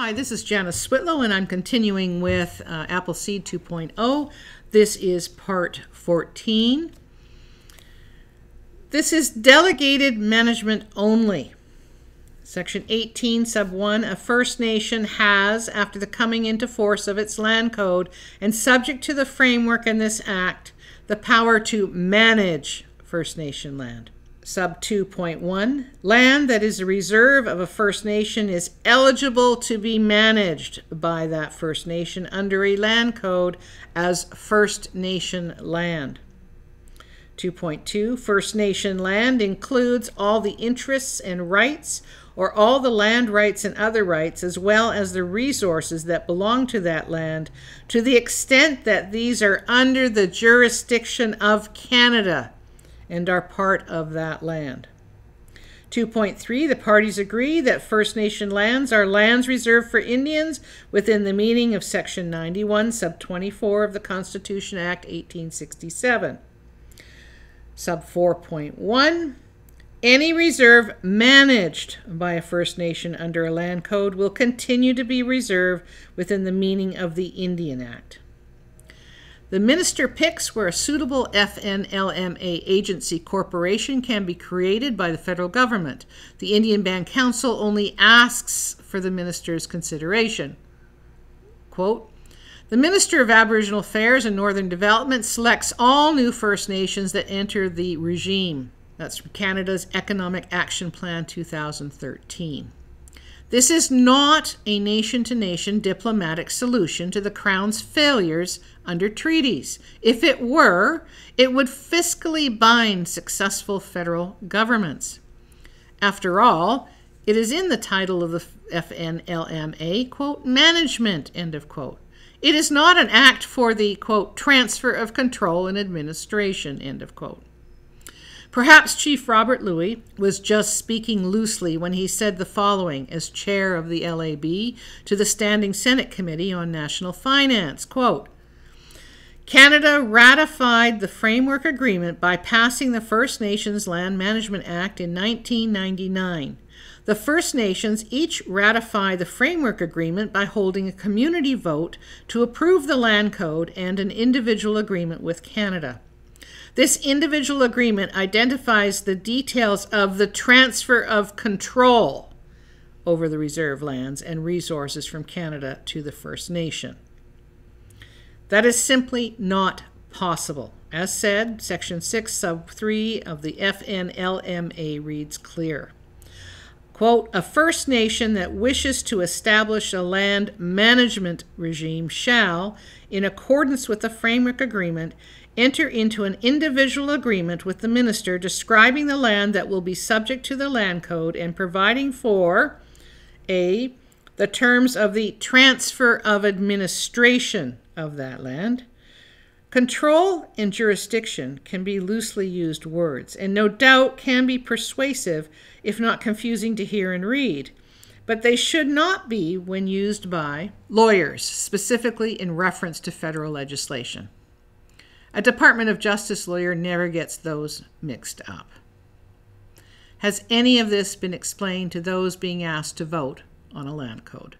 Hi, this is Janice Switlo, and I'm continuing with Apple Cede 2.0. This is part 14. This is delegated management only. Section 18, sub 1, a First Nation has, after the coming into force of its land code, and subject to the framework in this act, the power to manage First Nation land. Sub 2.1, land that is a reserve of a First Nation is eligible to be managed by that First Nation under a land code as First Nation land. 2.2, First Nation land includes all the interests and rights, or all the land rights and other rights, as well as the resources that belong to that land, to the extent that these are under the jurisdiction of Canada and are part of that land. 2.3, the parties agree that First Nation lands are lands reserved for Indians within the meaning of Section 91, sub 24 of the Constitution Act 1867. Sub 4.1, any reserve managed by a First Nation under a land code will continue to be reserved within the meaning of the Indian Act. The minister picks where a suitable FNLMA agency corporation can be created by the federal government. The Indian Band Council only asks for the minister's consideration. Quote, the Minister of Aboriginal Affairs and Northern Development selects all new First Nations that enter the regime. That's from Canada's Economic Action Plan 2013. This is not a nation-to-nation diplomatic solution to the Crown's failures under treaties. If it were, it would fiscally bind successful federal governments. After all, it is in the title of the FNLMA, quote, management, end of quote. It is not an act for the, quote, transfer of control and administration, end of quote. Perhaps Chief Robert Louis was just speaking loosely when he said the following as chair of the LAB to the Standing Senate Committee on National Finance, quote, Canada ratified the Framework Agreement by passing the First Nations Land Management Act in 1999. The First Nations each ratify the Framework Agreement by holding a community vote to approve the land code and an individual agreement with Canada. This individual agreement identifies the details of the transfer of control over the reserve lands and resources from Canada to the First Nation. That is simply not possible. As said, Section 6, sub 3 of the FNLMA reads clear. Quote, a First Nation that wishes to establish a land management regime shall, in accordance with the Framework Agreement, enter into an individual agreement with the minister describing the land that will be subject to the land code and providing for A, the terms of the transfer of administration of that land. Control and jurisdiction can be loosely used words, and no doubt can be persuasive, if not confusing to hear and read. But they should not be when used by lawyers, specifically in reference to federal legislation. A Department of Justice lawyer never gets those mixed up. Has any of this been explained to those being asked to vote on a land code?